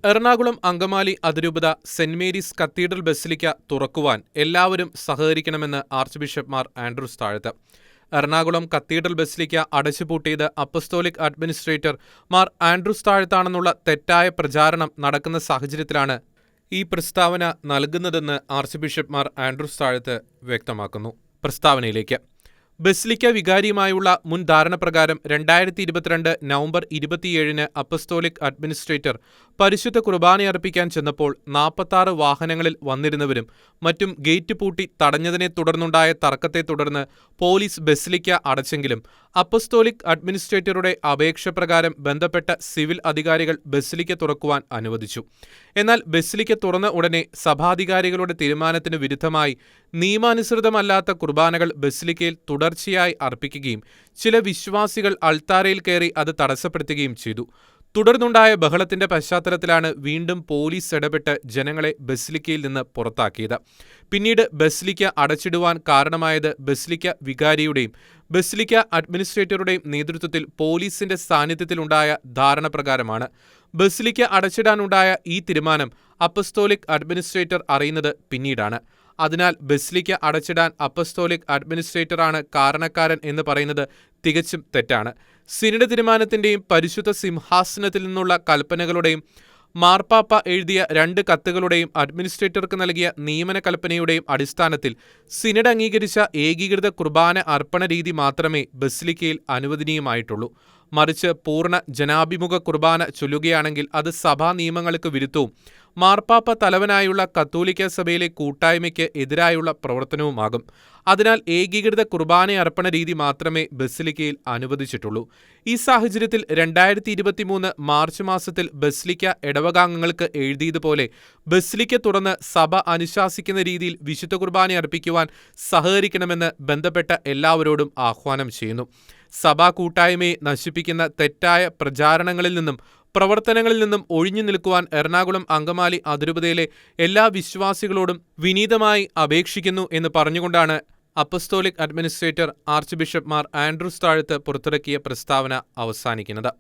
എറണാകുളം അങ്കമാലി അതിരൂപത Saint Mary's cathedral basilica തുറക്കുവാൻ എല്ലാവരും സഹകരിക്കണമെന്ന് archbishop Mar Andrews Thazhath. Ernakulam cathedral basilica അടച്ചുപൂട്ടിയത് അപ്പസ്തോലിക് അഡ്മിനിസ്ട്രേറ്റർ മാർ ആൻഡ്രൂസ് താഴത്താണെന്നുള്ള തെറ്റായ പ്രചാരണം നടക്കുന്ന സാഹചര്യത്തിലാണ് ഈ പ്രസ്താവന നൽകുന്നതെന്ന് ആർച്ച് ബിഷപ്പ് മാർ ആൻഡ്രൂസ് താഴത്ത് വ്യക്തമാക്കുന്നു. പ്രസ്താവനയിലേക്ക്. ബസിലിക്ക വികാരിയുമായുള്ള മുൻ ധാരണപ്രകാരം 2022 നവംബർ 27 അപ്പസ്തോലിക് അഡ്മിനിസ്ട്രേറ്റർ പരിശുദ്ധ കുർബാനയർപ്പിക്കാൻ ചെന്നപ്പോൾ 46 വാഹനങ്ങളിൽ വന്നിരുന്നവരും മറ്റും ഗേറ്റ് പൂട്ടി തടഞ്ഞതിനെ തുടർന്നുണ്ടായ തർക്കത്തെ തുടർന്ന് പോലീസ് ബസിലിക്ക അടച്ചെങ്കിലും അപ്പസ്തോലിക് അഡ്മിനിസ്ട്രേറ്ററുടെ അപേക്ഷ പ്രകാരം ബന്ധപ്പെട്ട സിവിൽ അധികാരികൾ ബസിലിക്ക തുറക്കുവാൻ അനുവദിച്ചു. എന്നാൽ ബസിലിക്ക തുറന്ന ഉടനെ സഭാധികാരികളുടെ തീരുമാനത്തിന് വിരുദ്ധമായി നിയമാനുസൃതമല്ലാത്ത കുർബാനകൾ ബസിലിക്കയിൽ തുടർച്ചയായി അർപ്പിക്കുകയും ചില വിശ്വാസികൾ അൾത്താരയിൽ കയറി അത് തടസ്സപ്പെടുത്തുകയും ചെയ്തു. തുടർന്നുണ്ടായ ബഹളത്തിന്റെ പശ്ചാത്തലത്തിലാണ് വീണ്ടും പോലീസ് ഇടപെട്ട് ജനങ്ങളെ ബസിലിക്കയിൽ നിന്ന് പുറത്താക്കിയത്. പിന്നീട് ബസിലിക്ക അടച്ചിടുവാൻ കാരണമായത് ബസിലിക്ക വികാരിയുടെയും ബസിലിക്ക അഡ്മിനിസ്ട്രേറ്ററുടെയും നേതൃത്വത്തിൽ പോലീസിന്റെ സാന്നിധ്യത്തിലുണ്ടായ ധാരണപ്രകാരമാണ്. ബസിലിക്ക അടച്ചിടാനുണ്ടായ ഈ തീരുമാനം അപ്പസ്തോലിക് അഡ്മിനിസ്ട്രേറ്റർ അറിയുന്നത് പിന്നീടാണ്. അതിനാൽ ബസിലിക്ക അടച്ചിടാൻ അപ്പസ്തോലിക് അഡ്മിനിസ്ട്രേറ്ററാണ് കാരണക്കാരൻ എന്ന് പറയുന്നത് തികച്ചും തെറ്റാണ്. സിനഡ് തീരുമാനത്തിന്റെയും പരിശുദ്ധ സിംഹാസനത്തിൽ നിന്നുള്ള കൽപ്പനകളുടെയും മാർപ്പാപ്പ എഴുതിയ 2 കത്തുകളുടെയും അഡ്മിനിസ്ട്രേറ്റർക്ക് നൽകിയ നിയമന കൽപ്പനയുടെയും അടിസ്ഥാനത്തിൽ സിനഡ് അംഗീകരിച്ച ഏകീകൃത കുർബാന അർപ്പണ രീതി മാത്രമേ ബസിലിക്കയിൽ അനുവദനീയമായിട്ടുള്ളൂ. മറിച്ച് പൂർണ്ണ ജനാഭിമുഖ കുർബാന ചൊല്ലുകയാണെങ്കിൽ അത് സഭാ നിയമങ്ങൾക്ക് വിരുദ്ധവും മാർപ്പാപ്പ തലവനായുള്ള കത്തോലിക്ക സഭയിലെ കൂട്ടായ്മയ്ക്ക് എതിരായുള്ള പ്രവർത്തനവുമാകും. അതിനാൽ ഏകീകൃത കുർബാനയർപ്പണ രീതി മാത്രമേ ബസിലിക്കയിൽ അനുവദിച്ചിട്ടുള്ളൂ. ഈ സാഹചര്യത്തിൽ 2023 മാർച്ച് മാസത്തിൽ ബസിലിക്ക ഇടവകാംഗങ്ങൾക്ക് എഴുതിയതുപോലെ ബസിലിക്ക തുറന്ന് സഭ അനുശാസിക്കുന്ന രീതിയിൽ വിശുദ്ധ കുർബാന അർപ്പിക്കുവാൻ സഹകരിക്കണമെന്ന് ബന്ധപ്പെട്ട എല്ലാവരോടും ആഹ്വാനം ചെയ്യുന്നു. സഭാ കൂട്ടായ്മയെ നശിപ്പിക്കുന്ന തെറ്റായ പ്രചാരണങ്ങളിൽ നിന്നും പ്രവർത്തനങ്ങളിൽ നിന്നും ഒഴിഞ്ഞു നിൽക്കുവാൻ എറണാകുളം അങ്കമാലി അതിരൂപതയിലെ എല്ലാ വിശ്വാസികളോടും വിനീതമായി അപേക്ഷിക്കുന്നു എന്ന് പറഞ്ഞുകൊണ്ടാണ് apostolic administrator archbishop Mar Andrews Thazhath പുറത്തിറക്കിയ പ്രസ്താവന അവസാനിക്കുന്നത്.